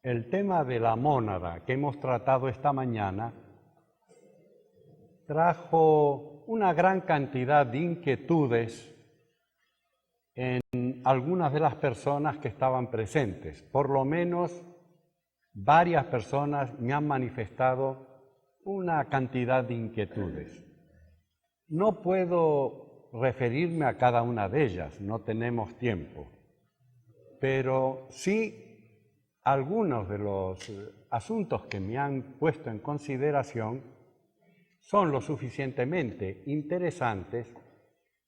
El tema de la mónada que hemos tratado esta mañana trajo una gran cantidad de inquietudes en algunas de las personas que estaban presentes. Por lo menos varias personas me han manifestado una cantidad de inquietudes. No puedo referirme a cada una de ellas, no tenemos tiempo, pero sí algunos de los asuntos que me han puesto en consideración son lo suficientemente interesantes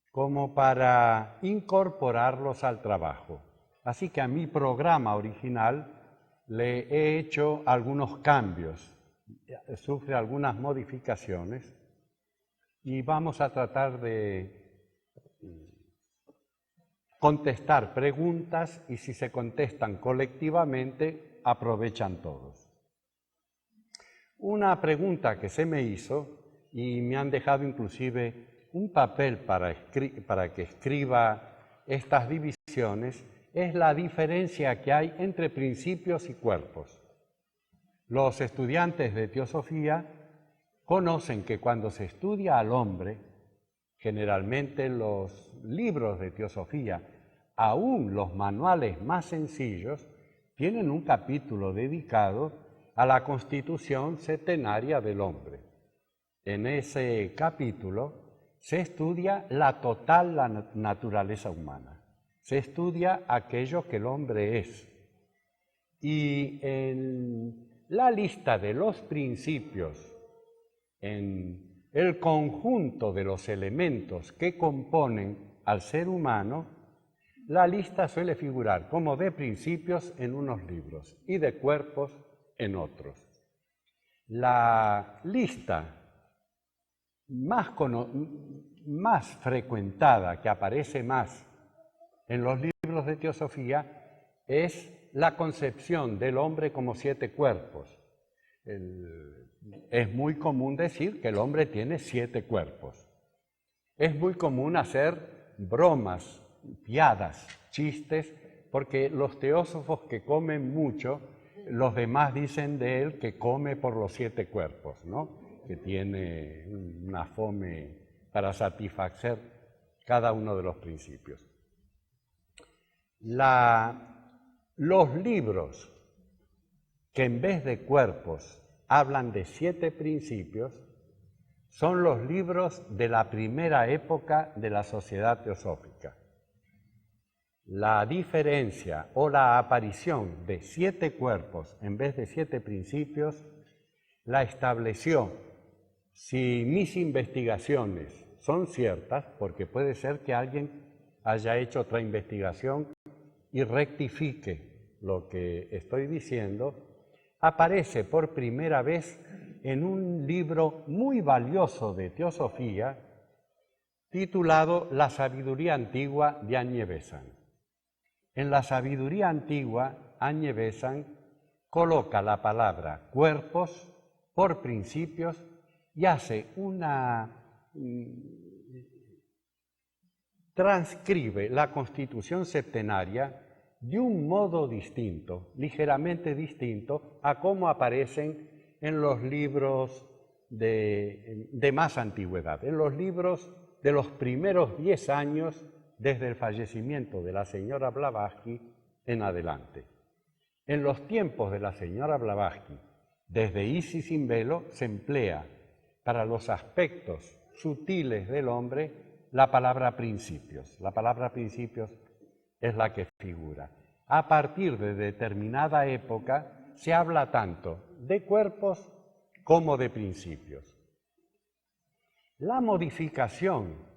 como para incorporarlos al trabajo. Así que a mi programa original le he hecho algunos cambios, sufre algunas modificaciones y vamos a tratar de contestar preguntas y si se contestan colectivamente, aprovechan todos. Una pregunta que se me hizo y me han dejado inclusive un papel para que escriba estas divisiones es la diferencia que hay entre principios y cuerpos. Los estudiantes de teosofía conocen que cuando se estudia al hombre, generalmente los libros de teosofía, aún los manuales más sencillos, tienen un capítulo dedicado a la constitución septenaria del hombre. En ese capítulo se estudia la total naturaleza humana, se estudia aquello que el hombre es. Y en la lista de los principios, en el conjunto de los elementos que componen al ser humano, la lista suele figurar como de principios en unos libros y de cuerpos en otros. La lista más frecuentada, que aparece más en los libros de teosofía, es la concepción del hombre como 7 cuerpos. Es muy común decir que el hombre tiene 7 cuerpos. Es muy común hacer bromas, piadas, chistes, porque los teósofos que comen mucho, los demás dicen de él que come por los 7 cuerpos, ¿no? Que tiene una fome para satisfacer cada uno de los principios. Los libros que en vez de cuerpos hablan de 7 principios son los libros de la primera época de la sociedad teosófica. La diferencia o la aparición de 7 cuerpos en vez de 7 principios la estableció, si mis investigaciones son ciertas, porque puede ser que alguien haya hecho otra investigación y rectifique lo que estoy diciendo, aparece por primera vez en un libro muy valioso de teosofía titulado La sabiduría antigua de Agne Besant. En la sabiduría antigua, Agne Besant coloca la palabra cuerpos por principios y hace transcribe la constitución septenaria de un modo distinto, ligeramente distinto a cómo aparecen en los libros de más antigüedad, en los libros de los primeros 10 años desde el fallecimiento de la señora Blavatsky en adelante. En los tiempos de la señora Blavatsky, desde Isis sin velo, se emplea para los aspectos sutiles del hombre la palabra principios. La palabra principios es la que figura. A partir de determinada época se habla tanto de cuerpos como de principios. La modificación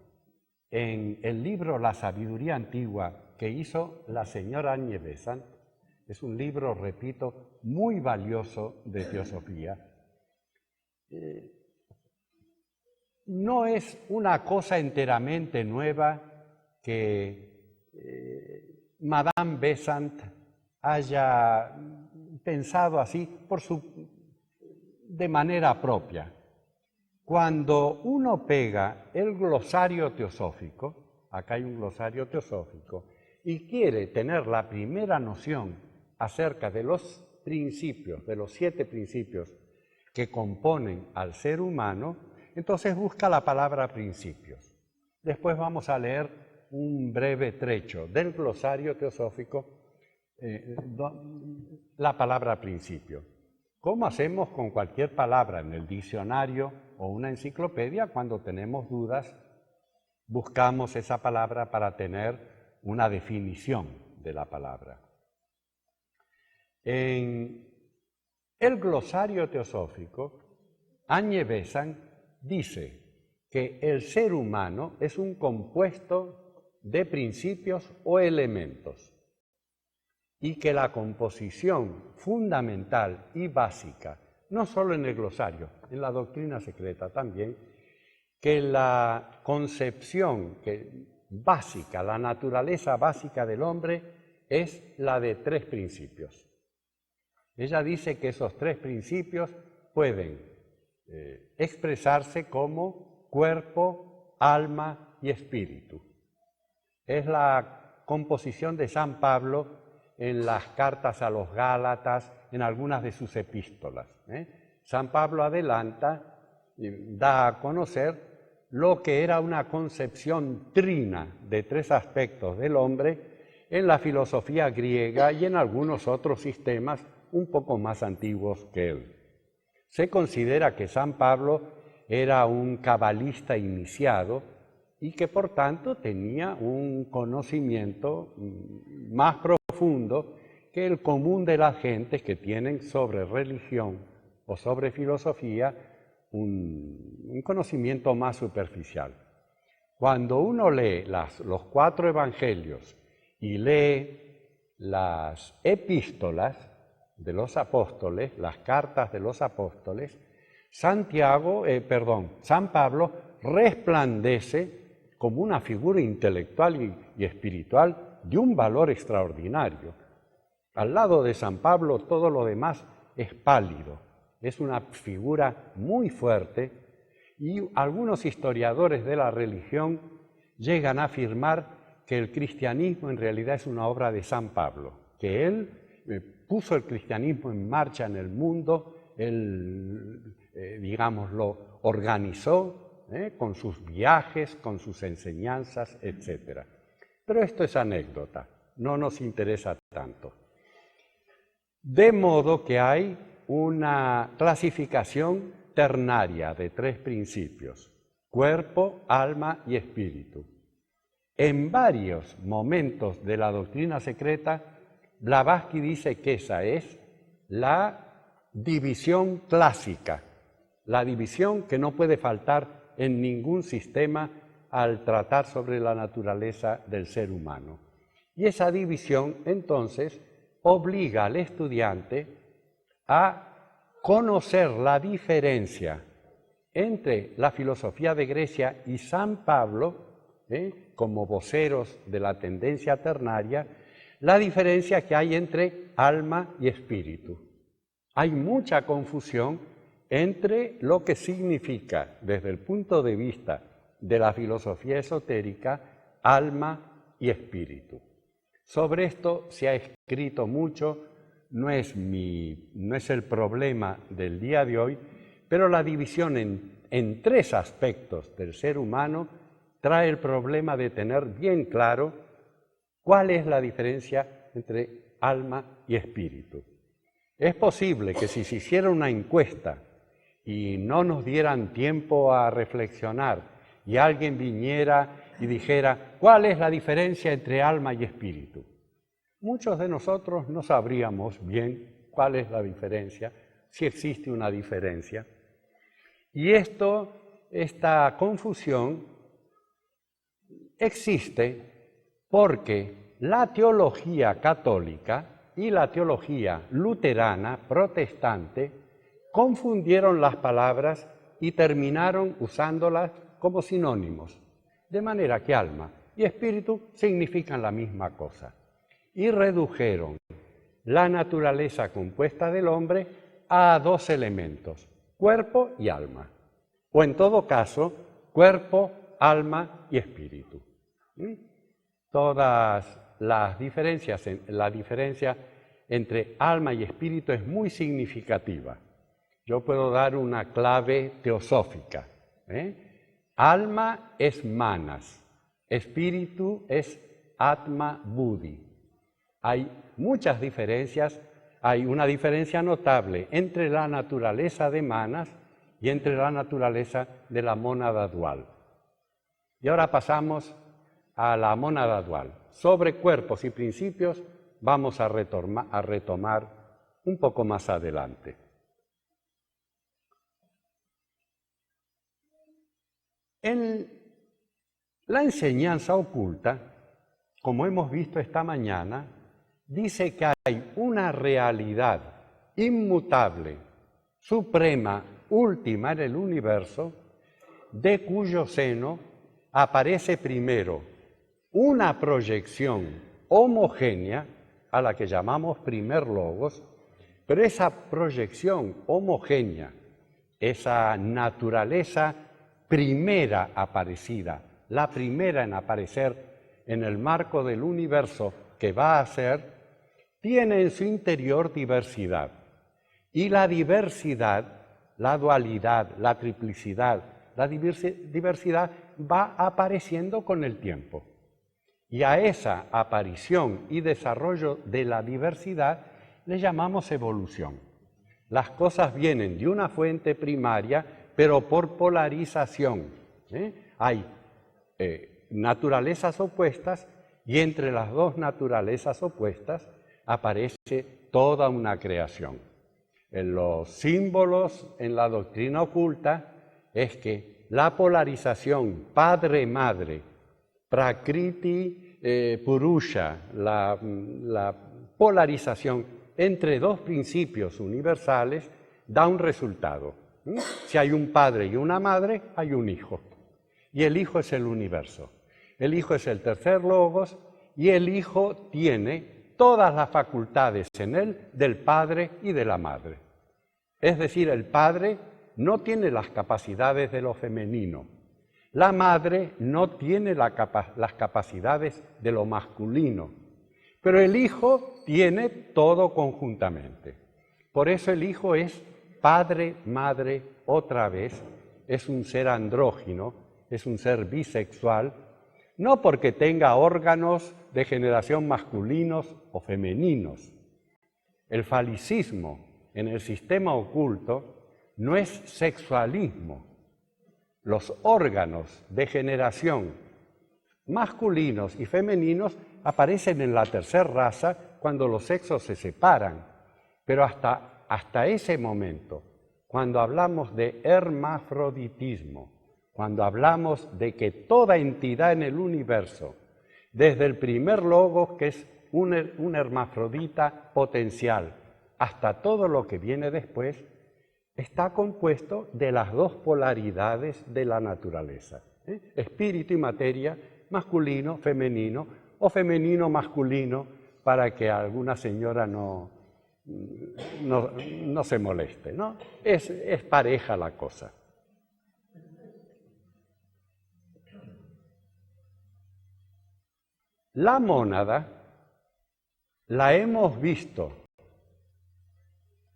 en el libro La sabiduría antigua que hizo la señora Agne Besant es un libro, repito, muy valioso de teosofía. No es una cosa enteramente nueva que Madame Besant haya pensado así de manera propia. Cuando uno pega el glosario teosófico, acá hay un glosario teosófico, y quiere tener la primera noción acerca de los principios, de los 7 principios que componen al ser humano, entonces busca la palabra principios. Después vamos a leer un breve trecho del glosario teosófico, la palabra principio. ¿Cómo hacemos con cualquier palabra en el diccionario o una enciclopedia? Cuando tenemos dudas, buscamos esa palabra para tener una definición de la palabra. En el glosario teosófico, Agne Besant dice que el ser humano es un compuesto de principios o elementos y que la composición fundamental y básica, no solo en el glosario, en la doctrina secreta también, que la concepción básica, la naturaleza básica del hombre es la de 3 principios. Ella dice que esos 3 principios pueden expresarse como cuerpo, alma y espíritu. Es la composición de San Pablo en las cartas a los Gálatas, en algunas de sus epístolas. San Pablo adelanta, da a conocer lo que era una concepción trina de 3 aspectos del hombre en la filosofía griega y en algunos otros sistemas un poco más antiguos que él. Se considera que San Pablo era un cabalista iniciado y que por tanto tenía un conocimiento más profundo que el común de las gentes que tienen sobre religión o sobre filosofía un conocimiento más superficial. Cuando uno lee los 4 evangelios y lee las epístolas de los apóstoles, las cartas de los apóstoles, San Pablo resplandece como una figura intelectual y espiritual de un valor extraordinario. Al lado de San Pablo todo lo demás es pálido, es una figura muy fuerte y algunos historiadores de la religión llegan a afirmar que el cristianismo en realidad es una obra de San Pablo, que él puso el cristianismo en marcha en el mundo, él, lo organizó, con sus viajes, con sus enseñanzas, etc. Pero esto es anécdota, no nos interesa tanto. De modo que hay una clasificación ternaria de 3 principios, cuerpo, alma y espíritu. En varios momentos de la doctrina secreta, Blavatsky dice que esa es la división clásica, la división que no puede faltar en ningún sistema al tratar sobre la naturaleza del ser humano. Y esa división, entonces, obliga al estudiante a conocer la diferencia entre la filosofía de Grecia y San Pablo, como voceros de la tendencia ternaria, la diferencia que hay entre alma y espíritu. Hay mucha confusión entre lo que significa, desde el punto de vista de la filosofía esotérica, alma y espíritu. Sobre esto se ha escrito mucho, no es el problema del día de hoy, pero la división en 3 aspectos del ser humano trae el problema de tener bien claro cuál es la diferencia entre alma y espíritu. Es posible que si se hiciera una encuesta y no nos dieran tiempo a reflexionar y alguien viniera y dijera ¿cuál es la diferencia entre alma y espíritu? Muchos de nosotros no sabríamos bien cuál es la diferencia, si existe una diferencia. Y esta confusión existe porque la teología católica y la teología luterana, protestante, confundieron las palabras y terminaron usándolas como sinónimos, de manera que alma y espíritu significan la misma cosa, y redujeron la naturaleza compuesta del hombre a 2 elementos, cuerpo y alma, o en todo caso, cuerpo, alma y espíritu. Todas las diferencias, la diferencia entre alma y espíritu es muy significativa. Yo puedo dar una clave teosófica. Alma es manas, espíritu es atma buddhi. Hay muchas diferencias, hay una diferencia notable entre la naturaleza de manas y entre la naturaleza de la mónada dual. Y ahora pasamos a la mónada dual. Sobre cuerpos y principios vamos a retomar un poco más adelante. En la enseñanza oculta, como hemos visto esta mañana, dice que hay una realidad inmutable, suprema, última en el universo, de cuyo seno aparece primero una proyección homogénea, a la que llamamos primer logos, pero esa proyección homogénea, esa naturaleza primera aparecida, la primera en aparecer en el marco del universo que va a ser, tiene en su interior diversidad. Y la diversidad, la dualidad, la triplicidad, la diversidad va apareciendo con el tiempo. Y a esa aparición y desarrollo de la diversidad le llamamos evolución. Las cosas vienen de una fuente primaria, pero por polarización. Hay naturalezas opuestas y entre las dos naturalezas opuestas aparece toda una creación. En los símbolos en la doctrina oculta es que la polarización padre-madre, prakriti, purusha, la polarización entre dos principios universales da un resultado. Si hay un padre y una madre, hay un hijo. Y el hijo es el universo. El hijo es el tercer logos y el hijo tiene todas las facultades en él del padre y de la madre. Es decir, el padre no tiene las capacidades de lo femenino. La madre no tiene las capacidades de lo masculino. Pero el hijo tiene todo conjuntamente. Por eso el hijo es padre, madre, otra vez, es un ser andrógino, es un ser bisexual, no porque tenga órganos de generación masculinos o femeninos. El falicismo en el sistema oculto no es sexualismo. Los órganos de generación masculinos y femeninos aparecen en la tercera raza cuando los sexos se separan, pero hasta ese momento, cuando hablamos de hermafroditismo, cuando hablamos de que toda entidad en el universo, desde el primer logos, que es un hermafrodita potencial, hasta todo lo que viene después, está compuesto de las dos polaridades de la naturaleza, espíritu y materia, masculino, femenino, o femenino, masculino, para que alguna señora no se moleste, ¿no? Es pareja la cosa. La mónada la hemos visto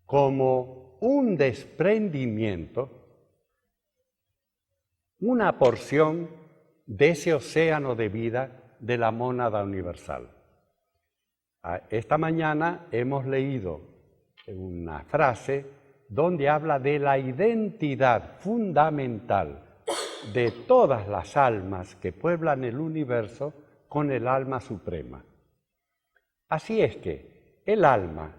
como un desprendimiento, una porción de ese océano de vida de la mónada universal. Esta mañana hemos leído una frase donde habla de la identidad fundamental de todas las almas que pueblan el universo con el alma suprema. Así es que el alma,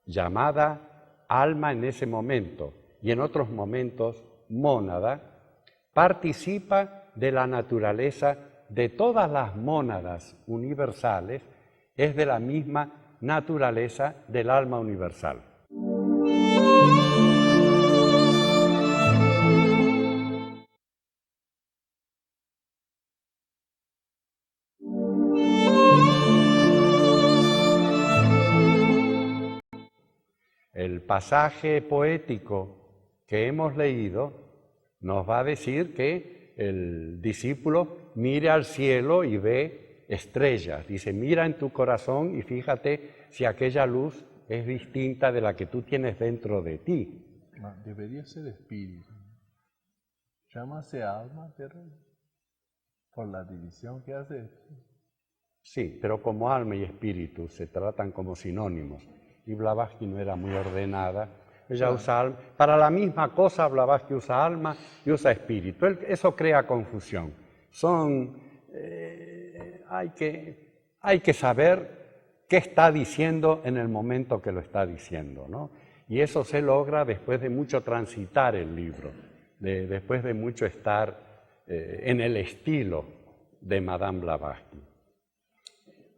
llamada alma en ese momento y en otros momentos mónada, participa de la naturaleza de todas las mónadas universales, es de la misma naturaleza del alma universal. El pasaje poético que hemos leído nos va a decir que el discípulo mire al cielo y ve estrellas. Dice, mira en tu corazón y fíjate si aquella luz es distinta de la que tú tienes dentro de ti. Debería ser espíritu. Llámase alma, pero por la división que hace. Sí, pero como alma y espíritu se tratan como sinónimos. Y Blavatsky no era muy ordenada. Ella usa alma. Para la misma cosa, Blavatsky usa alma y usa espíritu. Eso crea confusión. Hay que saber qué está diciendo en el momento que lo está diciendo, ¿no? Y eso se logra después de mucho transitar el libro, después de mucho estar en el estilo de Madame Blavatsky.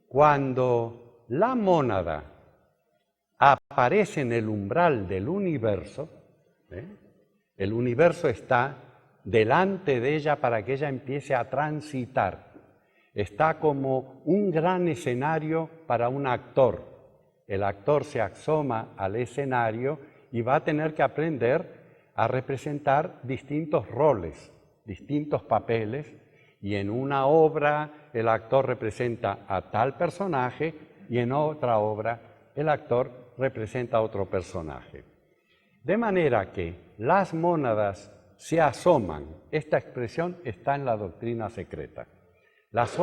Cuando la mónada aparece en el umbral del universo, el universo está delante de ella para que ella empiece a transitar. Está como un gran escenario para un actor. El actor se asoma al escenario y va a tener que aprender a representar distintos roles, distintos papeles, y en una obra el actor representa a tal personaje y en otra obra el actor representa a otro personaje. De manera que las mónadas se asoman. Esta expresión está en la doctrina secreta. Las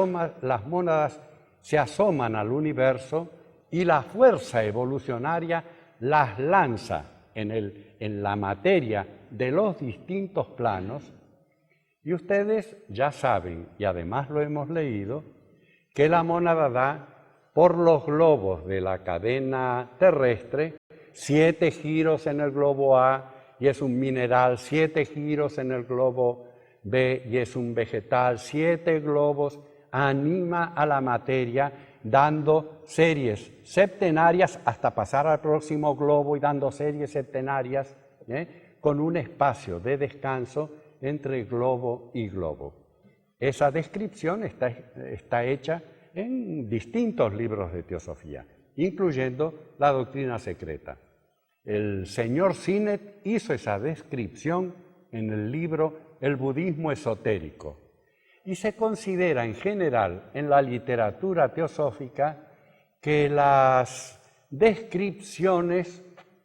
mónadas se asoman al universo y la fuerza evolucionaria las lanza en la materia de los distintos planos. Y ustedes ya saben, y además lo hemos leído, que la mónada da por los globos de la cadena terrestre 7 giros en el globo A y es un mineral, 7 giros en el globo B y es un vegetal, 7 globos, anima a la materia dando series septenarias hasta pasar al próximo globo y dando series septenarias, con un espacio de descanso entre globo y globo. Esa descripción está hecha en distintos libros de teosofía, incluyendo la doctrina secreta. El señor Sinnett hizo esa descripción en el libro El budismo esotérico y se considera en general en la literatura teosófica que las descripciones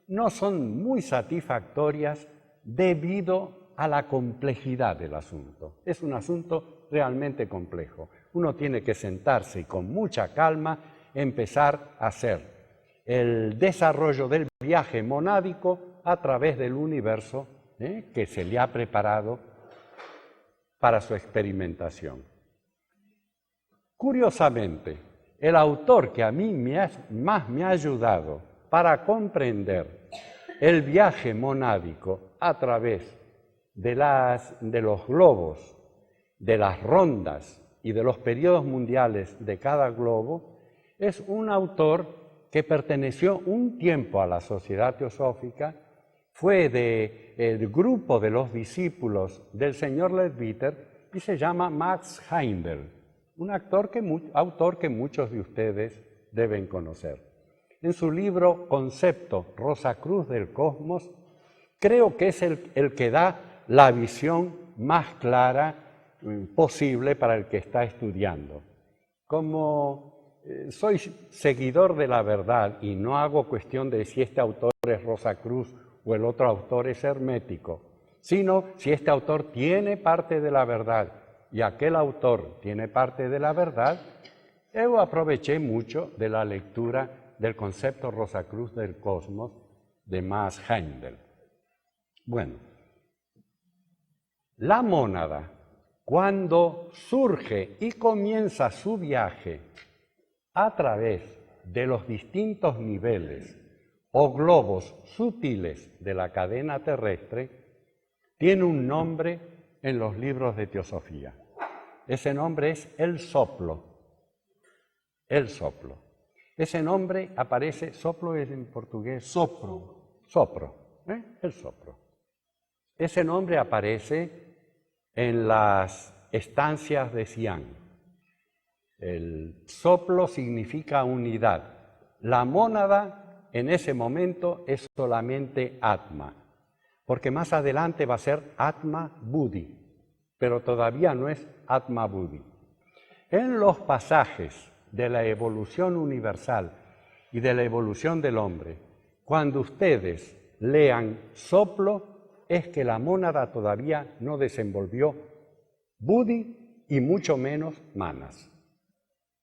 no son muy satisfactorias debido a la complejidad del asunto. Es un asunto realmente complejo. Uno tiene que sentarse y con mucha calma empezar a hacer el desarrollo del viaje monádico a través del universo que se le ha preparado para su experimentación. Curiosamente, el autor que a mí más me ha ayudado para comprender el viaje monádico a través de los globos, de las rondas y de los periodos mundiales de cada globo, es un autor que perteneció un tiempo a la Sociedad Teosófica, fue del grupo de los discípulos del señor Leadbeater y se llama Max Heindel, un autor que muchos de ustedes deben conocer. En su libro Concepto Rosacruz del Cosmos, creo que es el que da la visión más clara posible para el que está estudiando. Como soy seguidor de la verdad y no hago cuestión de si este autor es Rosacruz o el otro autor es hermético, sino si este autor tiene parte de la verdad y aquel autor tiene parte de la verdad, yo aproveché mucho de la lectura del concepto Rosacruz del Cosmos de Max Heindel. Bueno, la mónada, cuando surge y comienza su viaje a través de los distintos niveles o globos sutiles de la cadena terrestre, tiene un nombre en los libros de teosofía. Ese nombre es el soplo. El soplo. Ese nombre aparece, soplo es en portugués, Sopro. Sopro, el sopro. Ese nombre aparece en las estancias de Xi'an. El soplo significa unidad. La mónada en ese momento es solamente Atma, porque más adelante va a ser Atma Buddhi, pero todavía no es Atma Buddhi. En los pasajes de la evolución universal y de la evolución del hombre, cuando ustedes lean soplo, es que la mónada todavía no desenvolvió buddhi y mucho menos manas.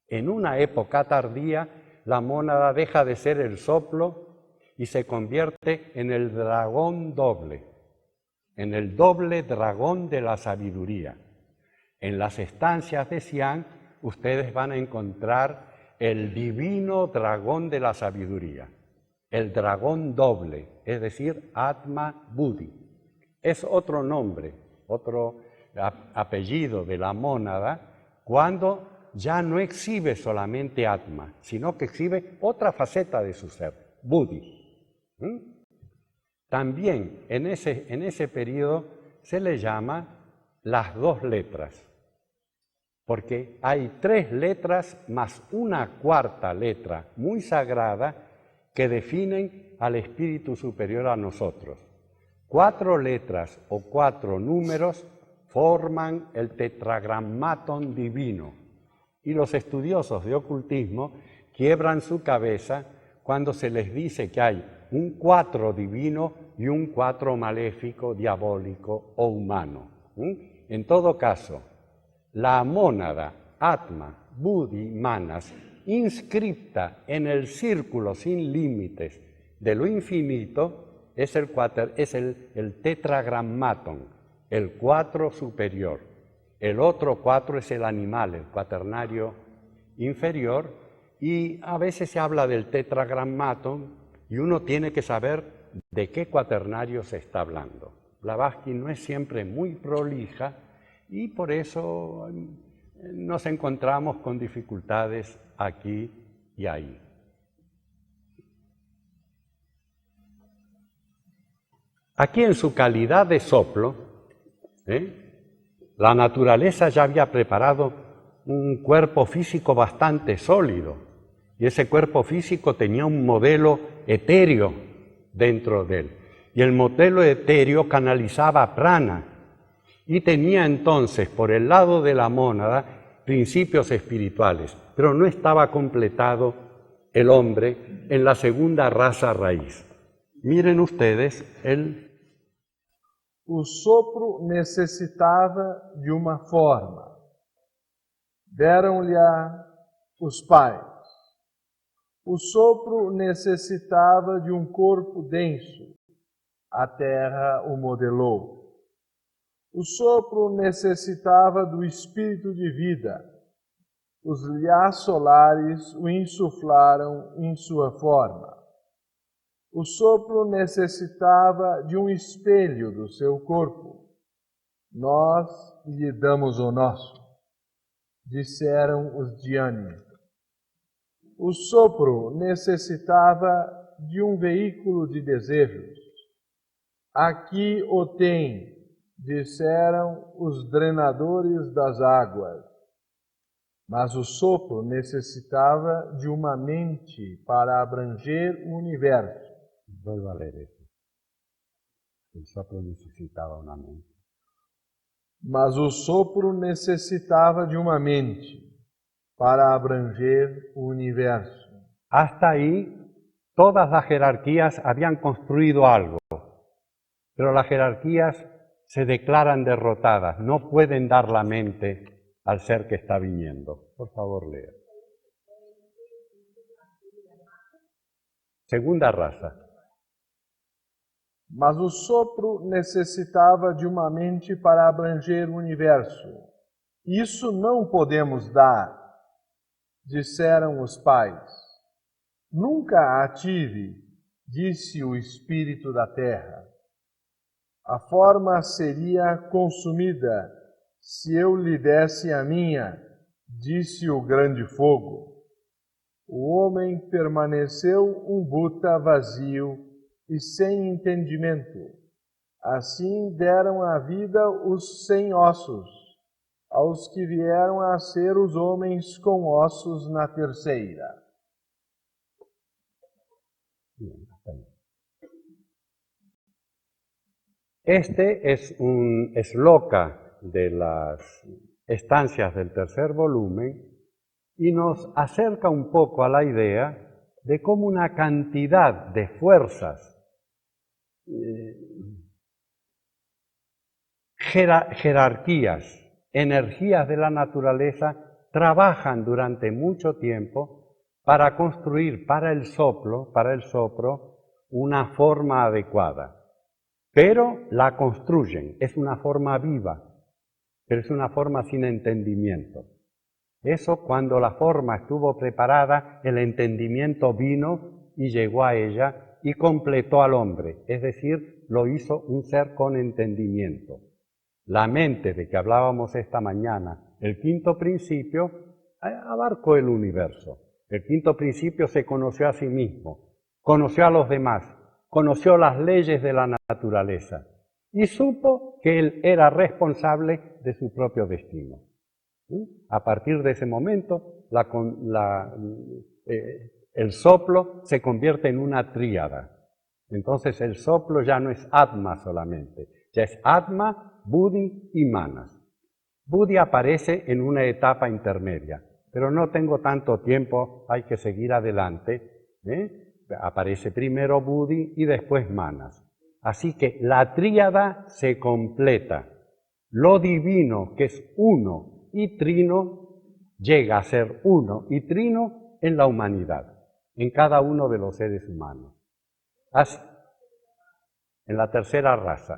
En una época tardía, la mónada deja de ser el soplo y se convierte en el dragón doble, en el doble dragón de la sabiduría. En las estancias de Xi'an, ustedes van a encontrar el divino dragón de la sabiduría, el dragón doble, es decir, Atma Buddhi. Es otro nombre, otro apellido de la mónada, cuando ya no exhibe solamente Atma, sino que exhibe otra faceta de su ser, Buddhi. También en ese periodo se le llama las dos letras, porque hay 3 letras más una cuarta letra muy sagrada que definen al espíritu superior a nosotros. 4 letras o 4 números forman el tetragrammaton divino, y los estudiosos de ocultismo quiebran su cabeza cuando se les dice que hay un 4 divino y un 4 maléfico, diabólico o humano. En todo caso, la mónada, Atma, Buddhi, Manas, inscripta en el círculo sin límites de lo infinito, es el tetragrammaton, el 4 superior. El otro 4 es el animal, el cuaternario inferior, y a veces se habla del tetragrammaton y uno tiene que saber de qué cuaternario se está hablando. Blavatsky no es siempre muy prolija y por eso nos encontramos con dificultades aquí y ahí. Aquí en su calidad de soplo, la naturaleza ya había preparado un cuerpo físico bastante sólido y ese cuerpo físico tenía un modelo etéreo dentro de él. Y el modelo etéreo canalizaba prana y tenía entonces por el lado de la mónada principios espirituales, pero no estaba completado el hombre en la segunda raza raíz. Miren ustedes O sopro necessitava de uma forma. Deram-lhe os pais. O sopro necessitava de um corpo denso. A terra o modelou. O sopro necessitava do espírito de vida. Os lhas solares o insuflaram em sua forma. O sopro necessitava de um espelho do seu corpo. Nós lhe damos o nosso, disseram os Dhyani. O sopro necessitava de um veículo de desejos. Aqui o tem, disseram os drenadores das águas. Mas o sopro necessitava de uma mente para abranger o universo. Vuelvo a leer eso. El soplo necesitaba una mente. Mas o sopro necessitava de uma mente para abranger o universo. Hasta ahí, todas las jerarquías habían construido algo, pero las jerarquías se declaran derrotadas, no pueden dar la mente al ser que está viniendo. Por favor, lea. Segunda raza. Mas o sopro necessitava de uma mente para abranger o universo. Isso não podemos dar, disseram os pais. Nunca a tive, disse o espírito da terra. A forma seria consumida se eu lhe desse a minha, disse o grande fogo. O homem permaneceu um Buta vazio e sem entendimento. Assim deram a vida os sem ossos, aos que vieram a ser os homens com ossos na terceira. Este es un esloka de las estancias del tercer volumen y nos acerca un poco a la idea de cómo una cantidad de fuerzas, jerarquías, energías de la naturaleza trabajan durante mucho tiempo para construir para el soplo, una forma adecuada. Pero la construyen, es una forma viva, pero es una forma sin entendimiento. Eso, cuando la forma estuvo preparada, el entendimiento vino y llegó a ella y completó al hombre, es decir, lo hizo un ser con entendimiento. La mente de que hablábamos esta mañana, el quinto principio, abarcó el universo. El quinto principio se conoció a sí mismo, conoció a los demás, conoció las leyes de la naturaleza y supo que él era responsable de su propio destino. A partir de ese momento, el soplo se convierte en una tríada. Entonces el soplo ya no es Atma solamente, ya es Atma, Buddhi y Manas. Buddhi aparece en una etapa intermedia, pero no tengo tanto tiempo, hay que seguir adelante. Aparece primero Buddhi y después Manas. Así que la tríada se completa. Lo divino, que es uno y trino, llega a ser uno y trino en la humanidad, en cada uno de los seres humanos. Así, en la tercera raza.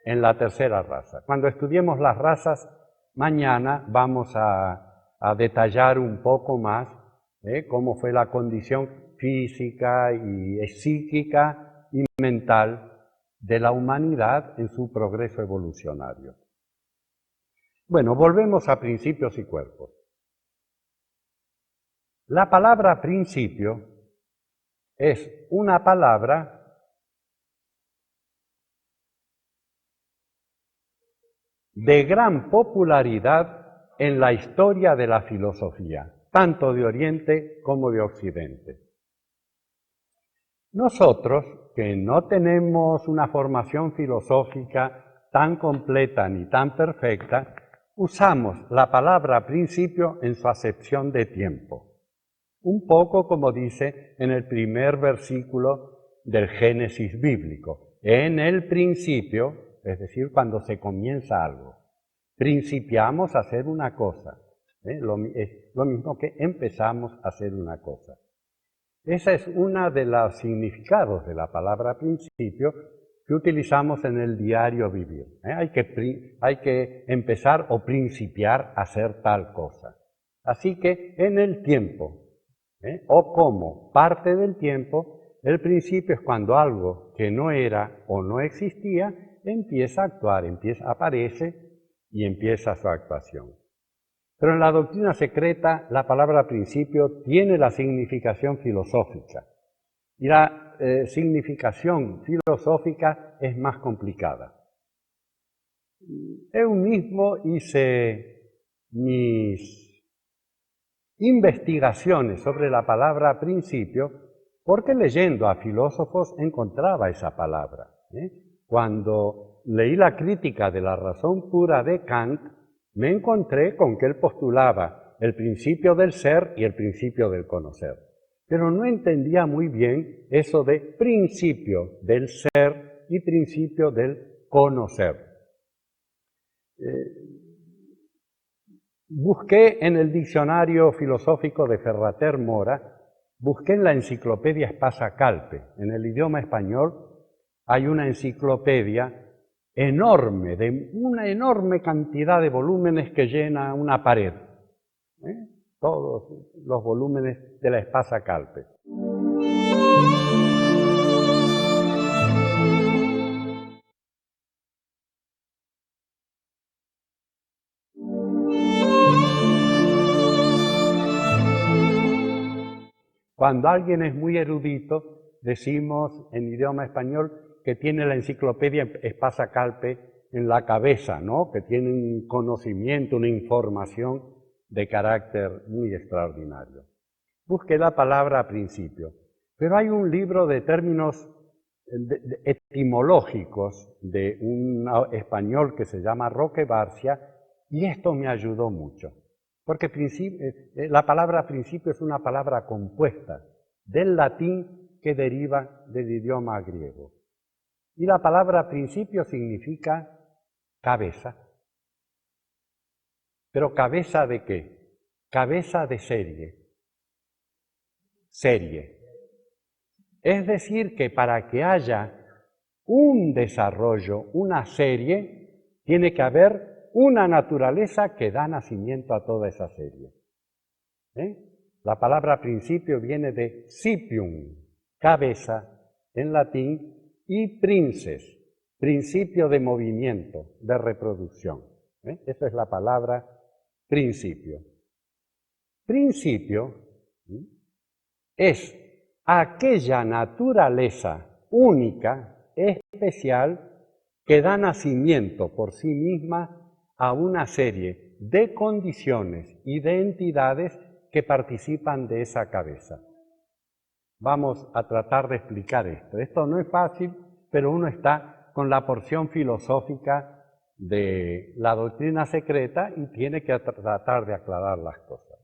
En la tercera raza. Cuando estudiemos las razas, mañana vamos a detallar un poco más cómo fue la condición física y psíquica y mental de la humanidad en su progreso evolucionario. Bueno, volvemos a principios y cuerpos. La palabra principio es una palabra de gran popularidad en la historia de la filosofía, tanto de Oriente como de Occidente. Nosotros, que no tenemos una formación filosófica tan completa ni tan perfecta, usamos la palabra principio en su acepción de tiempo. Un poco como dice en el primer versículo del Génesis bíblico. En el principio, es decir, cuando se comienza algo, principiamos a hacer una cosa. Es lo mismo que empezamos a hacer una cosa. Ese es uno de los significados de la palabra principio que utilizamos en el diario vivir. Hay que empezar o principiar a hacer tal cosa. Así que en el tiempo, o como parte del tiempo, el principio es cuando algo que no era o no existía empieza a actuar, aparece y empieza su actuación. Pero en la doctrina secreta la palabra principio tiene la significación filosófica y la significación filosófica es más complicada. Yo mismo hice mis investigaciones sobre la palabra principio porque leyendo a filósofos encontraba esa palabra. Cuando leí la crítica de la razón pura de Kant, me encontré con que él postulaba el principio del ser y el principio del conocer. Pero no entendía muy bien eso de principio del ser y principio del conocer. Busqué en el diccionario filosófico de Ferrater Mora, busqué en la enciclopedia Espasa Calpe. En el idioma español hay una enciclopedia enorme, de una enorme cantidad de volúmenes que llena una pared. Todos los volúmenes de la Espasa Calpe. Cuando alguien es muy erudito, decimos en idioma español que tiene la enciclopedia Espasa Calpe en la cabeza, ¿no? Que tiene un conocimiento, una información de carácter muy extraordinario. Busqué la palabra principio, pero hay un libro de términos etimológicos de un español que se llama Roque Barcia, y esto me ayudó mucho, porque la palabra principio es una palabra compuesta del latín que deriva del idioma griego. Y la palabra principio significa cabeza. ¿Pero cabeza de qué? Cabeza de serie. Serie. Es decir, que para que haya un desarrollo, una serie, tiene que haber una naturaleza que da nacimiento a toda esa serie. La palabra principio viene de cipium, cabeza en latín, y princes, principio de movimiento, de reproducción. Esa es la palabra principio. Principio es aquella naturaleza única, especial, que da nacimiento por sí misma a una serie de condiciones y de entidades que participan de esa cabeza. Vamos a tratar de explicar esto. Esto no es fácil, pero uno está con la porción filosófica de la doctrina secreta y tiene que tratar de aclarar las cosas.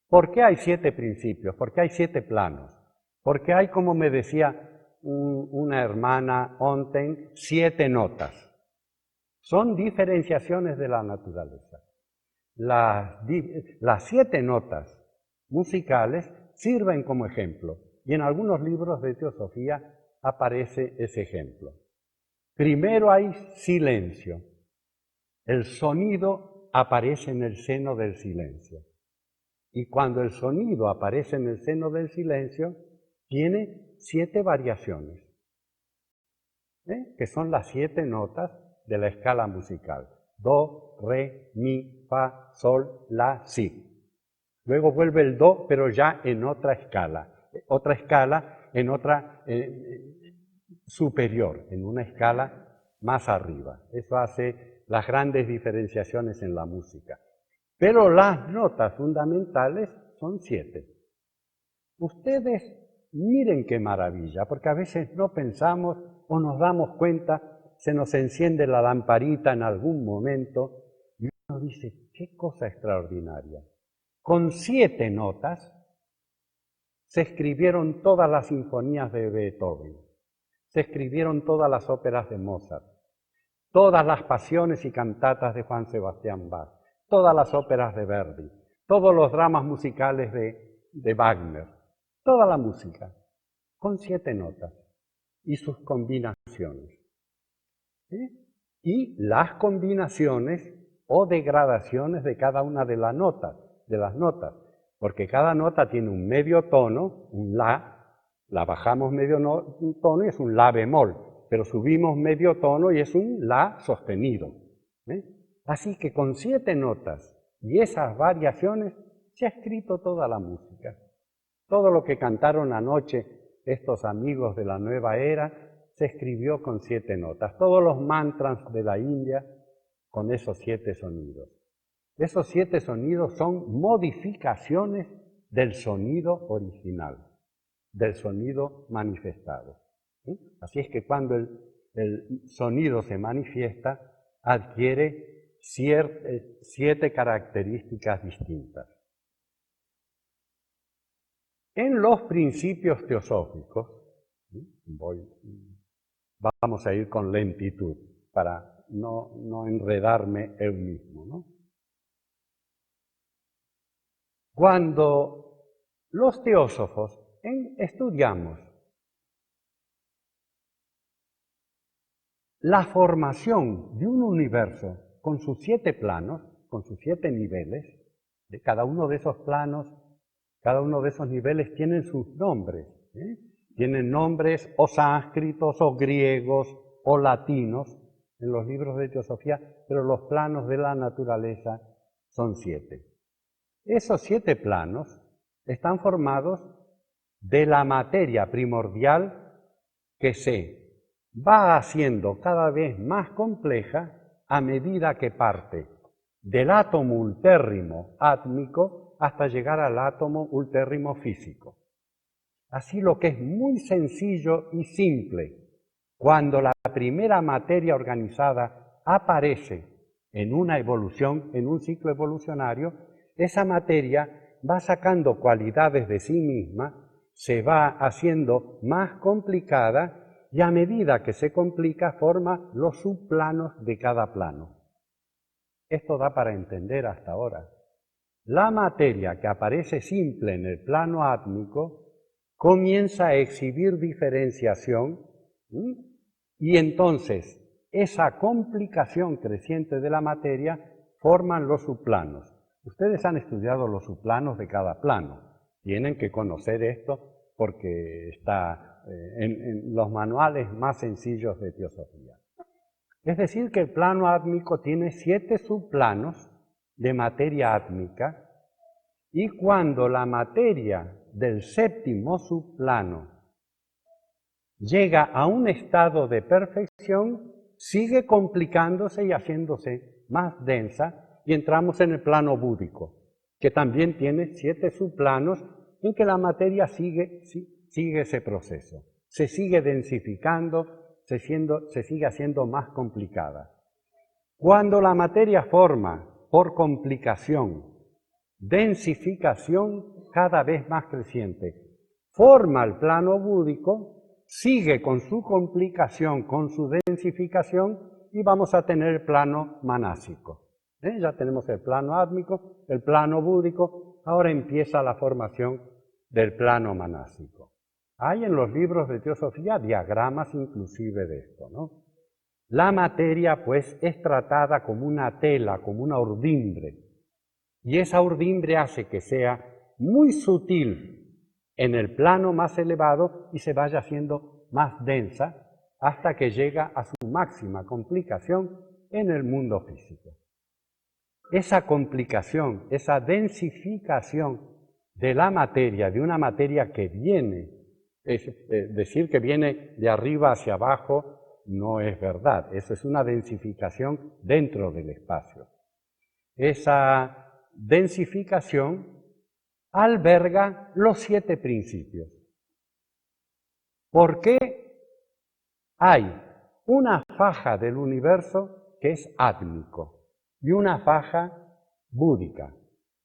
¿Por qué hay 7 principios? ¿Por qué hay 7 planos? Porque hay, como me decía una hermana Onten, 7 notas. Son diferenciaciones de la naturaleza. Las 7 notas musicales sirven como ejemplo, y en algunos libros de teosofía aparece ese ejemplo. Primero hay silencio. El sonido aparece en el seno del silencio. Y cuando el sonido aparece en el seno del silencio, tiene 7 variaciones, que son las 7 notas de la escala musical. Do, re, mi, fa, sol, la, si. Luego vuelve el do, pero ya en otra escala, en otra superior, en una escala más arriba. Eso hace las grandes diferenciaciones en la música. Pero las notas fundamentales son 7. Ustedes miren qué maravilla, porque a veces no pensamos o nos damos cuenta, se nos enciende la lamparita en algún momento y uno dice, qué cosa extraordinaria. Con 7 notas se escribieron todas las sinfonías de Beethoven, se escribieron todas las óperas de Mozart, todas las pasiones y cantatas de Juan Sebastián Bach, todas las óperas de Verdi, todos los dramas musicales de Wagner, toda la música, con 7 notas y sus combinaciones. Y las combinaciones o degradaciones de cada una de las notas, porque cada nota tiene un medio tono, un la bajamos medio tono y es un la bemol, pero subimos medio tono y es un la sostenido. Así que con 7 notas y esas variaciones se ha escrito toda la música. Todo lo que cantaron anoche estos amigos de la nueva era se escribió con 7 notas. Todos los mantras de la India con esos 7 sonidos. Esos 7 sonidos son modificaciones del sonido original, del sonido manifestado. Así es que cuando el sonido se manifiesta, adquiere 7 características distintas. En los principios teosóficos, vamos a ir con lentitud para no enredarme yo mismo, ¿no? Cuando los teósofos estudiamos la formación de un universo con sus 7 planos, con sus 7 niveles, de cada uno de esos planos, cada uno de esos niveles tienen sus nombres, tienen nombres o sánscritos o griegos o latinos en los libros de teosofía, pero los planos de la naturaleza son 7. Esos 7 planos están formados de la materia primordial que se va haciendo cada vez más compleja a medida que parte del átomo ultérrimo átmico hasta llegar al átomo ultérrimo físico. Así lo que es muy sencillo y simple, cuando la primera materia organizada aparece en una evolución, en un ciclo evolucionario, esa materia va sacando cualidades de sí misma, se va haciendo más complicada y a medida que se complica forma los subplanos de cada plano. Esto da para entender hasta ahora. La materia que aparece simple en el plano átmico comienza a exhibir diferenciación, y entonces esa complicación creciente de la materia forman los subplanos. Ustedes han estudiado los subplanos de cada plano. Tienen que conocer esto porque está en los manuales más sencillos de teosofía. Es decir, que el plano átmico tiene 7 subplanos de materia átmica, y cuando la materia del 7º subplano llega a un estado de perfección, sigue complicándose y haciéndose más densa, y entramos en el plano búdico, que también tiene 7 subplanos en que la materia sigue ese proceso. Se sigue densificando, se sigue haciendo más complicada. Cuando la materia forma, por complicación, densificación cada vez más creciente, forma el plano búdico, sigue con su complicación, con su densificación, y vamos a tener el plano manásico. Ya tenemos el plano átmico, el plano búdico, ahora empieza la formación del plano manásico. Hay en los libros de teosofía diagramas inclusive de esto, ¿no? La materia, pues, es tratada como una tela, como una urdimbre, y esa urdimbre hace que sea muy sutil en el plano más elevado y se vaya haciendo más densa hasta que llega a su máxima complicación en el mundo físico. Esa complicación, esa densificación de la materia, de una materia que viene, decir que viene de arriba hacia abajo no es verdad, eso es una densificación dentro del espacio. Esa densificación alberga los 7 principios. ¿Por qué hay una faja del universo que es átmico, y una faja búdica,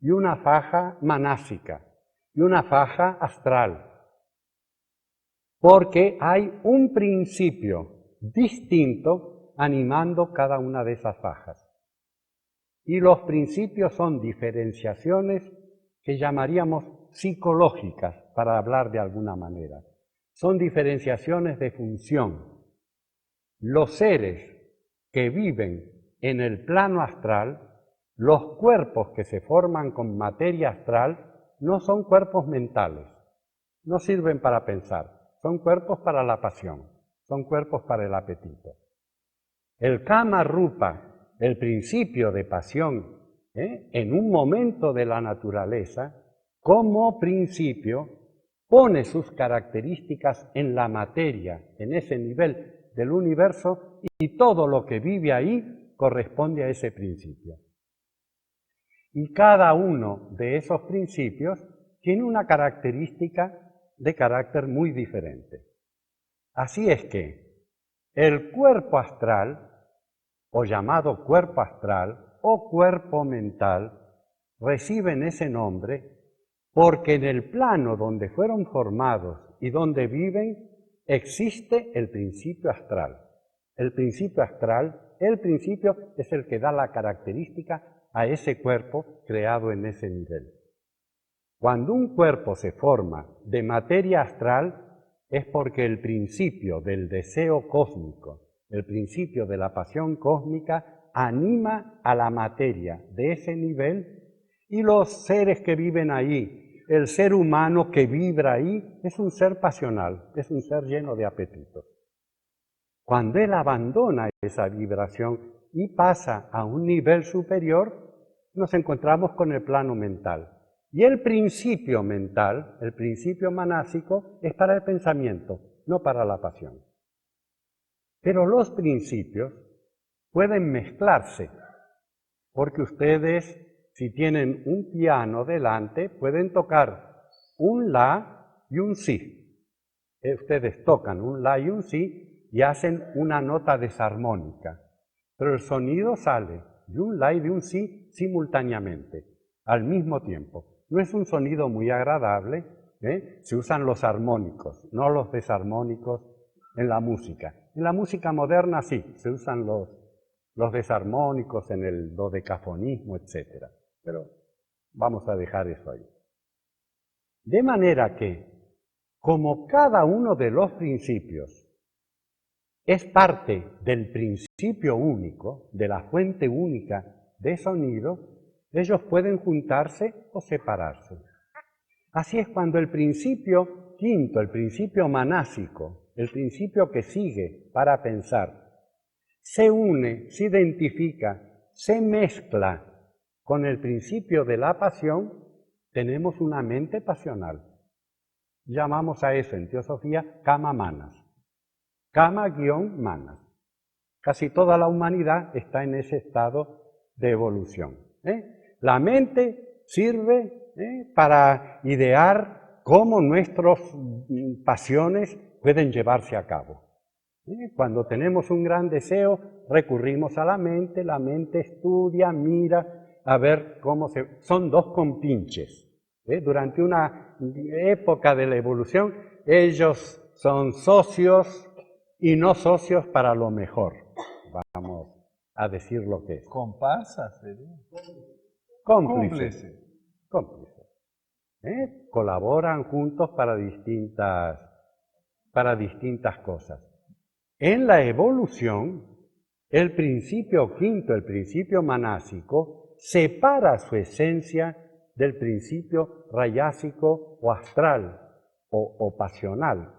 y una faja manásica, y una faja astral? Porque hay un principio distinto animando cada una de esas fajas. Y los principios son diferenciaciones que llamaríamos psicológicas, para hablar de alguna manera. Son diferenciaciones de función. Los seres que viven en el plano astral, los cuerpos que se forman con materia astral, no son cuerpos mentales, no sirven para pensar, son cuerpos para la pasión, son cuerpos para el apetito. El Kama Rupa, el principio de pasión, en un momento de la naturaleza, como principio, pone sus características en la materia, en ese nivel del universo, y todo lo que vive ahí corresponde a ese principio. Y cada uno de esos principios tiene una característica de carácter muy diferente. Así es que el cuerpo astral, o llamado cuerpo astral, o cuerpo mental, reciben ese nombre porque en el plano donde fueron formados y donde viven existe el principio astral. El principio astral, el principio es el que da la característica a ese cuerpo creado en ese nivel. Cuando un cuerpo se forma de materia astral es porque el principio del deseo cósmico, el principio de la pasión cósmica anima a la materia de ese nivel, y los seres que viven ahí, el ser humano que vibra ahí, es un ser pasional, es un ser lleno de apetitos. Cuando él abandona esa vibración y pasa a un nivel superior, nos encontramos con el plano mental. Y el principio mental, el principio manásico, es para el pensamiento, no para la pasión. Pero los principios pueden mezclarse, porque ustedes, si tienen un piano delante, pueden tocar un la y un si. Ustedes tocan un la y un si y hacen una nota desarmónica, pero el sonido sale de un la y de un si simultáneamente, al mismo tiempo. No es un sonido muy agradable, se usan los armónicos, no los desarmónicos en la música. En la música moderna sí, se usan los desarmónicos en el dodecafonismo, etc. Pero vamos a dejar eso ahí. De manera que, como cada uno de los principios es parte del principio único, de la fuente única de sonido, ellos pueden juntarse o separarse. Así es cuando el principio quinto, el principio manásico, el principio que sigue para pensar, se une, se identifica, se mezcla con el principio de la pasión, tenemos una mente pasional. Llamamos a eso en teosofía kama manas. Kama-manas. Casi toda la humanidad está en ese estado de evolución. La mente sirve para idear cómo nuestras pasiones pueden llevarse a cabo. Cuando tenemos un gran deseo, recurrimos a la mente estudia, mira, a ver cómo se... Son dos compinches. Durante una época de la evolución, ellos son socios y no socios para lo mejor. Vamos a decir lo que es. Comparsas, sería. Cómplices. Colaboran juntos para distintas cosas. En la evolución, el principio quinto, el principio manásico, separa su esencia del principio rayásico o astral o pasional.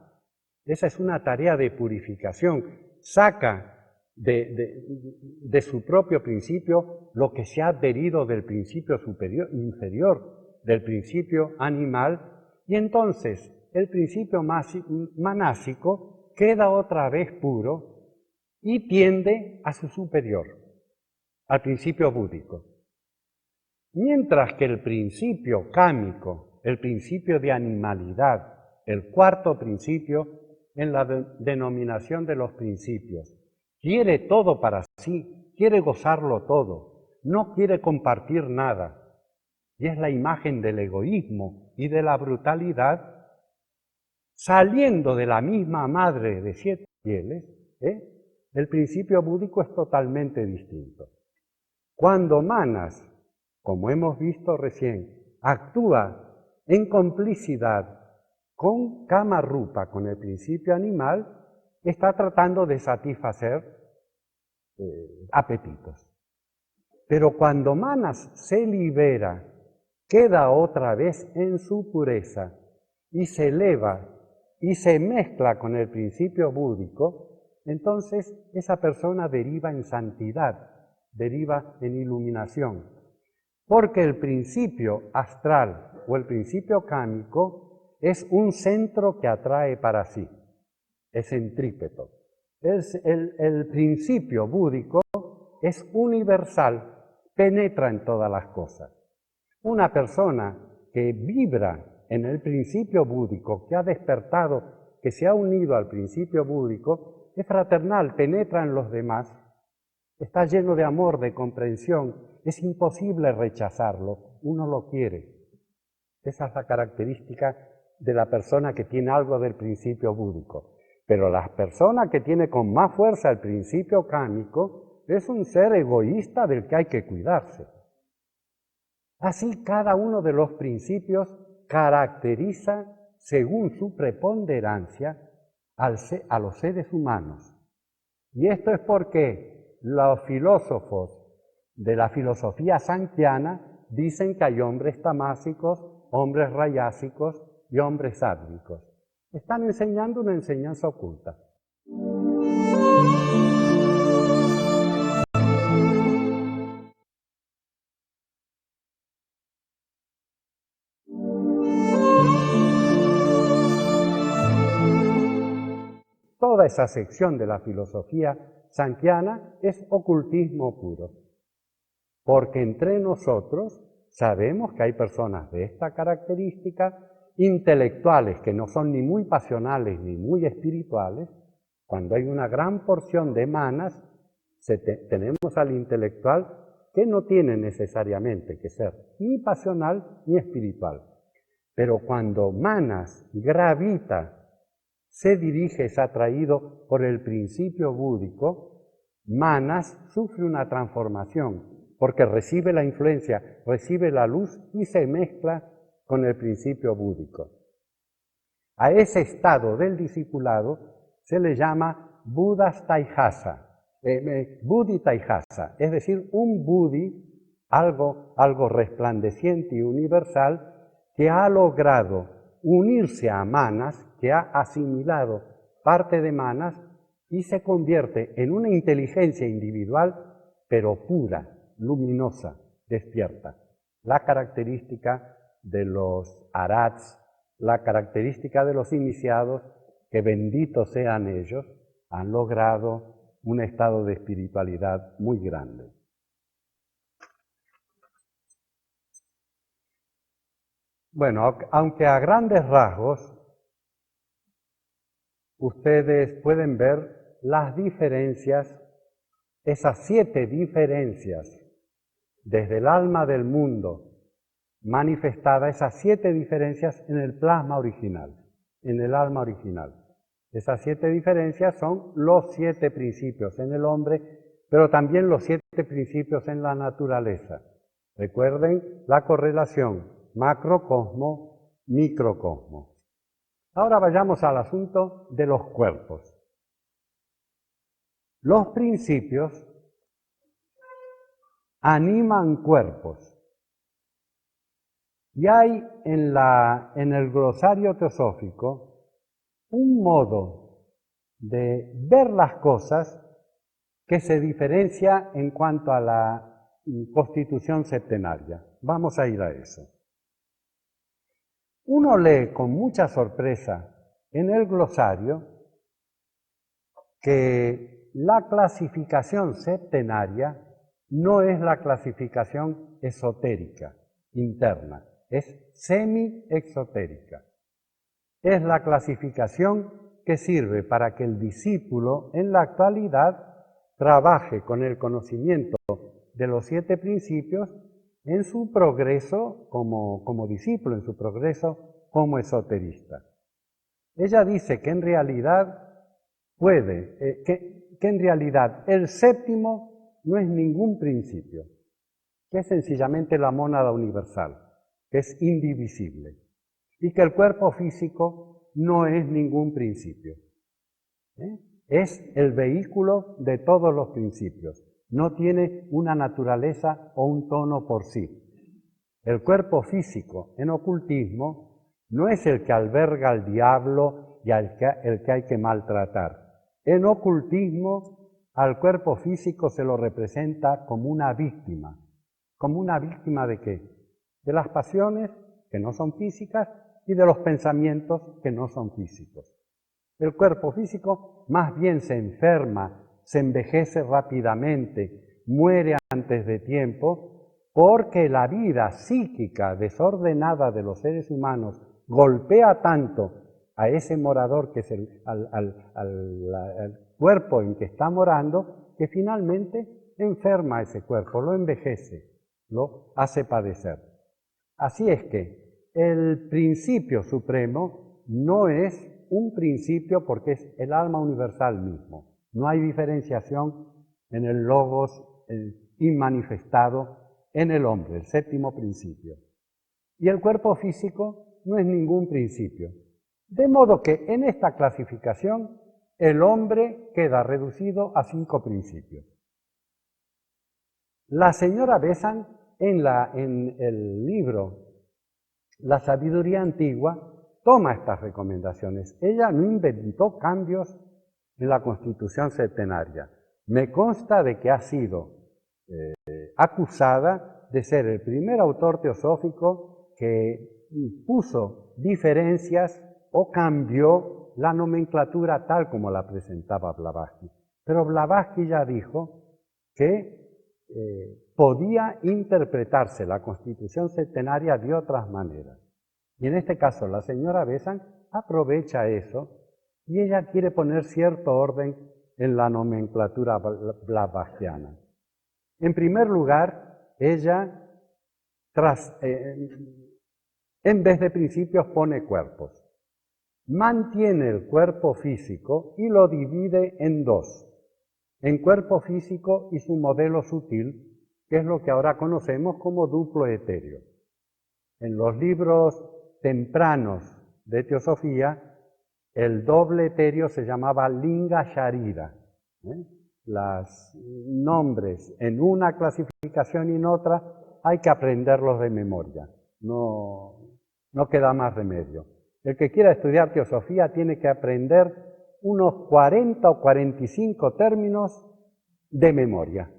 Esa es una tarea de purificación. Saca de su propio principio lo que se ha adherido del principio inferior, del principio animal, y entonces el principio manásico queda otra vez puro y tiende a su superior, al principio búdico. Mientras que el principio cámico, el principio de animalidad, el cuarto principio en la denominación de los principios, quiere todo para sí, quiere gozarlo todo, no quiere compartir nada, y es la imagen del egoísmo y de la brutalidad, saliendo de la misma madre de 7 pieles, el principio búdico es totalmente distinto. Cuando Manas, como hemos visto recién, actúa en complicidad con Kama Rupa, con el principio animal, está tratando de satisfacer apetitos. Pero cuando Manas se libera, queda otra vez en su pureza y se eleva y se mezcla con el principio búdico, entonces esa persona deriva en santidad, deriva en iluminación. Porque el principio astral o el principio cámico es un centro que atrae para sí, es centrípeto. El principio búdico es universal, penetra en todas las cosas. Una persona que vibra en el principio búdico, que ha despertado, que se ha unido al principio búdico, es fraternal, penetra en los demás, está lleno de amor, de comprensión, es imposible rechazarlo, uno lo quiere. Esa es la característica de la persona que tiene algo del principio búdico. Pero la persona que tiene con más fuerza el principio cámico es un ser egoísta del que hay que cuidarse. Así cada uno de los principios caracteriza, según su preponderancia, a los seres humanos. Y esto es porque los filósofos de la filosofía sankhya dicen que hay hombres tamásicos, hombres rayásicos y hombres sádicos. Están enseñando una enseñanza oculta. Toda esa sección de la filosofía sankhya es ocultismo puro. Porque entre nosotros sabemos que hay personas de esta característica intelectuales que no son ni muy pasionales ni muy espirituales, cuando hay una gran porción de manas, tenemos al intelectual que no tiene necesariamente que ser ni pasional ni espiritual. Pero cuando manas gravita, se dirige, es atraído por el principio búdico, manas sufre una transformación, porque recibe la influencia, recibe la luz y se mezcla con el principio búdico. A ese estado del discipulado se le llama Buddhistayhasa, Buddhistayhasa, es decir, un Buddhi, algo resplandeciente y universal, que ha logrado unirse a manas, que ha asimilado parte de manas y se convierte en una inteligencia individual, pero pura, luminosa, despierta. La característica de los arhats, la característica de los iniciados, que benditos sean ellos, han logrado un estado de espiritualidad muy grande. Bueno, aunque a grandes rasgos ustedes pueden ver las diferencias, esas 7 diferencias desde el alma del mundo manifestada, esas 7 diferencias en el plasma original, en el alma original. Esas 7 diferencias son los 7 principios en el hombre, pero también los 7 principios en la naturaleza. Recuerden la correlación macrocosmo, microcosmo. Ahora vayamos al asunto de los cuerpos. Los principios animan cuerpos. Y hay en el glosario teosófico un modo de ver las cosas que se diferencia en cuanto a la constitución septenaria. Vamos a ir a eso. Uno lee con mucha sorpresa en el glosario que la clasificación septenaria no es la clasificación esotérica, interna, es semi-exotérica. Es la clasificación que sirve para que el discípulo en la actualidad trabaje con el conocimiento de los 7 principios en su progreso como discípulo, en su progreso como esoterista. Ella dice que en realidad que en realidad el séptimo no es ningún principio, que es sencillamente la mónada universal, que es indivisible, y que el cuerpo físico no es ningún principio. Es el vehículo de todos los principios, no tiene una naturaleza o un tono por sí. El cuerpo físico en ocultismo no es el que alberga al diablo y el que hay que maltratar. En ocultismo al cuerpo físico se lo representa como una víctima. ¿Como una víctima de qué? De las pasiones que no son físicas y de los pensamientos que no son físicos. El cuerpo físico más bien se enferma, se envejece rápidamente, muere antes de tiempo, porque la vida psíquica desordenada de los seres humanos golpea tanto a ese morador, que es al cuerpo en que está morando, que finalmente enferma a ese cuerpo, lo envejece, lo hace padecer. Así es que el principio supremo no es un principio porque es el alma universal mismo. No hay diferenciación en el logos inmanifestado en el hombre, el séptimo principio. Y el cuerpo físico no es ningún principio. De modo que en esta clasificación el hombre queda reducido a 5 principios. La señora Besant en el libro La sabiduría antigua toma estas recomendaciones. Ella no inventó cambios en la Constitución septenaria. Me consta de que ha sido acusada de ser el primer autor teosófico que puso diferencias o cambió la nomenclatura tal como la presentaba Blavatsky. Pero Blavatsky ya dijo que podía interpretarse la Constitución septenaria de otras maneras. Y en este caso la señora Besant aprovecha eso y ella quiere poner cierto orden en la nomenclatura blavatskyana. En primer lugar, ella, en vez de principios, pone cuerpos. Mantiene el cuerpo físico y lo divide en dos. En cuerpo físico y su modelo sutil, que es lo que ahora conocemos como duplo etéreo. En los libros tempranos de teosofía, el doble etéreo se llamaba Linga Sharira. Los nombres en una clasificación y en otra hay que aprenderlos de memoria, no queda más remedio. El que quiera estudiar teosofía tiene que aprender unos 40 o 45 términos de memoria,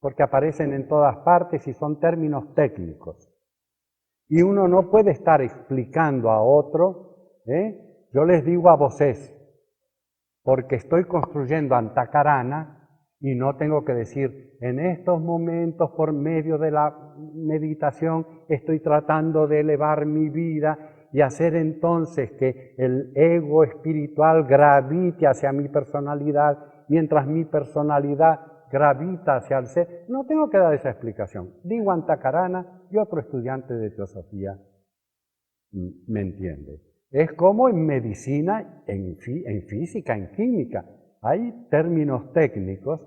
porque aparecen en todas partes y son términos técnicos. Y uno no puede estar explicando a otro, yo les digo a voces, porque estoy construyendo Antakarana y no tengo que decir, en estos momentos por medio de la meditación estoy tratando de elevar mi vida y hacer entonces que el ego espiritual gravite hacia mi personalidad, mientras mi personalidad gravita hacia el ser. No tengo que dar esa explicación. Digo Antakarana y otro estudiante de teosofía me entiende. Es como en medicina, en física, en química. Hay términos técnicos,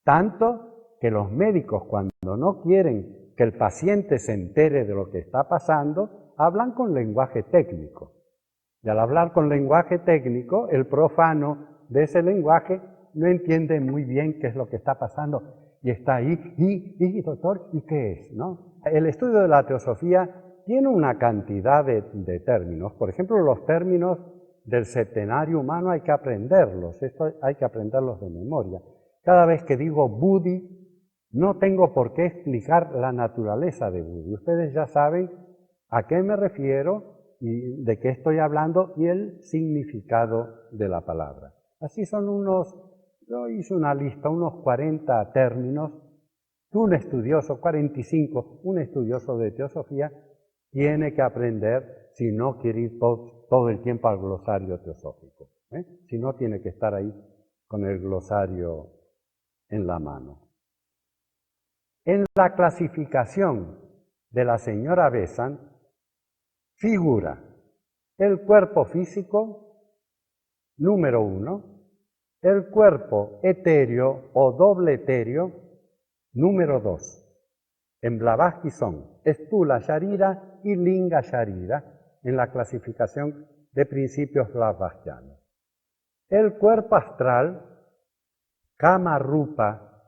tanto que los médicos cuando no quieren que el paciente se entere de lo que está pasando, hablan con lenguaje técnico. Y al hablar con lenguaje técnico, el profano de ese lenguaje no entiende muy bien qué es lo que está pasando. Y está ahí, doctor, ¿y qué es? ¿No? El estudio de la teosofía tiene una cantidad de términos. Por ejemplo, los términos del septenario humano hay que aprenderlos. Esto hay que aprenderlos de memoria. Cada vez que digo Buddhi, no tengo por qué explicar la naturaleza de Buddhi. Ustedes ya saben a qué me refiero y de qué estoy hablando y el significado de la palabra. Así son yo hice una lista, unos 40 términos. Un estudioso, 45, un estudioso de teosofía, tiene que aprender si no quiere ir todo el tiempo al glosario teosófico. Si no, tiene que estar ahí con el glosario en la mano. En la clasificación de la señora Besant figura el cuerpo físico, número 1, el cuerpo etéreo o doble etéreo, número 2. En Blavatsky son Stula Sharira y Linga Sharira en la clasificación de principios blavatskyana. El cuerpo astral, Kama Rupa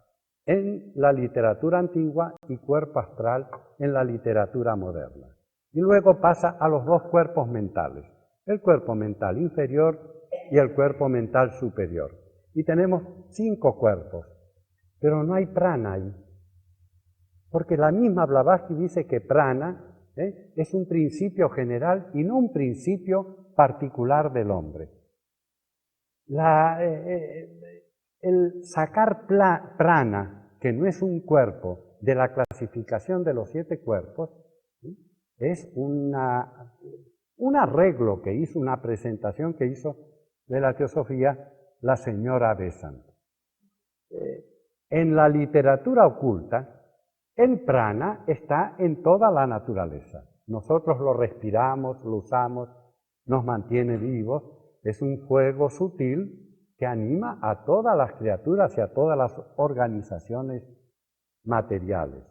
en la literatura antigua y cuerpo astral en la literatura moderna. Y luego pasa a los dos cuerpos mentales, el cuerpo mental inferior y el cuerpo mental superior. Y tenemos 5 cuerpos, pero no hay prana ahí. Porque la misma Blavatsky dice que prana es un principio general y no un principio particular del hombre. El sacar prana, que no es un cuerpo, de la clasificación de los 7 cuerpos, es un arreglo que hizo, una presentación que hizo de la teosofía la señora Besant. En la literatura oculta, el prana está en toda la naturaleza. Nosotros lo respiramos, lo usamos, nos mantiene vivos. Es un fuego sutil que anima a todas las criaturas y a todas las organizaciones materiales.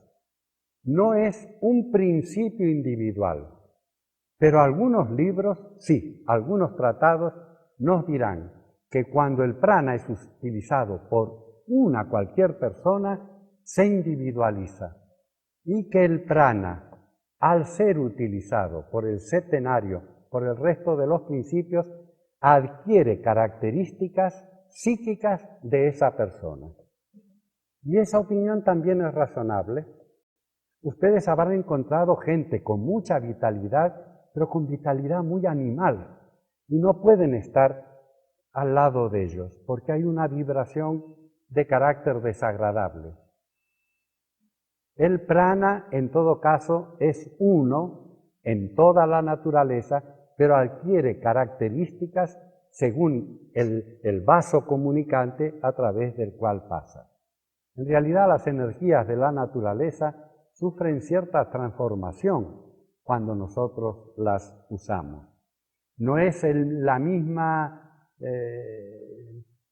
No es un principio individual, pero algunos libros, sí, algunos tratados nos dirán que cuando el prana es utilizado por cualquier persona, se individualiza y que el prana, al ser utilizado por el septenario, por el resto de los principios, adquiere características psíquicas de esa persona. Y esa opinión también es razonable. Ustedes habrán encontrado gente con mucha vitalidad, pero con vitalidad muy animal, y no pueden estar al lado de ellos, porque hay una vibración de carácter desagradable. El prana, en todo caso, es uno en toda la naturaleza, pero adquiere características según el vaso comunicante a través del cual pasa. En realidad, las energías de la naturaleza sufren cierta transformación cuando nosotros las usamos. No es la misma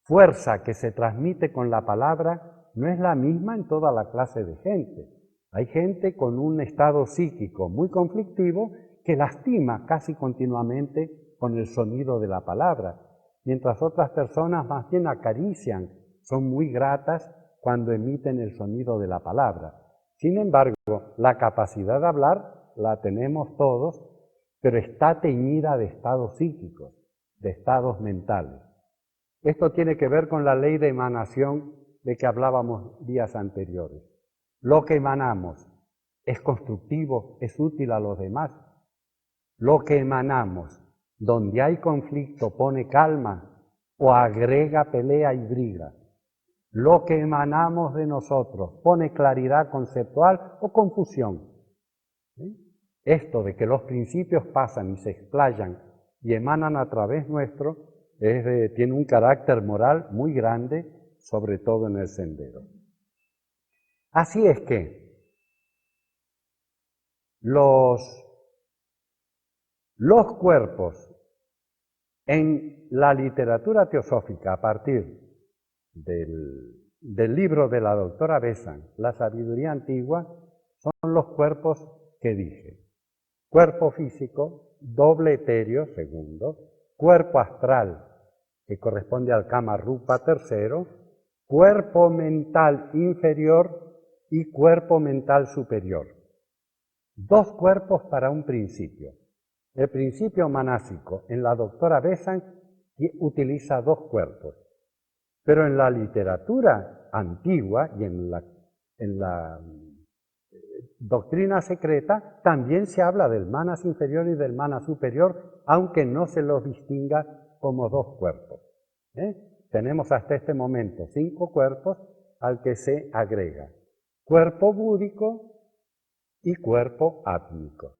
fuerza que se transmite con la palabra, no es la misma en toda la clase de gente. Hay gente con un estado psíquico muy conflictivo que lastima casi continuamente con el sonido de la palabra, mientras otras personas más bien acarician, son muy gratas cuando emiten el sonido de la palabra. Sin embargo, la capacidad de hablar la tenemos todos, pero está teñida de estados psíquicos, de estados mentales. Esto tiene que ver con la ley de emanación de que hablábamos días anteriores. Lo que emanamos es constructivo, es útil a los demás. Lo que emanamos, donde hay conflicto, pone calma o agrega pelea y briga. Lo que emanamos de nosotros pone claridad conceptual o confusión. Esto de que los principios pasan y se explayan y emanan a través nuestro tiene un carácter moral muy grande, sobre todo en el sendero. Así es que los cuerpos en la literatura teosófica a partir del libro de la doctora Besant, La sabiduría antigua, son los cuerpos que dije. Cuerpo físico, doble etéreo, segundo, cuerpo astral, que corresponde al Kama Rupa, tercero, cuerpo mental inferior y cuerpo mental superior. Dos cuerpos para un principio. El principio manásico en la doctora Besant utiliza dos cuerpos, pero en la literatura antigua y en la doctrina secreta también se habla del manas inferior y del manas superior, aunque no se los distinga como dos cuerpos. Tenemos hasta este momento 5 cuerpos al que se agrega cuerpo búdico y cuerpo átmico.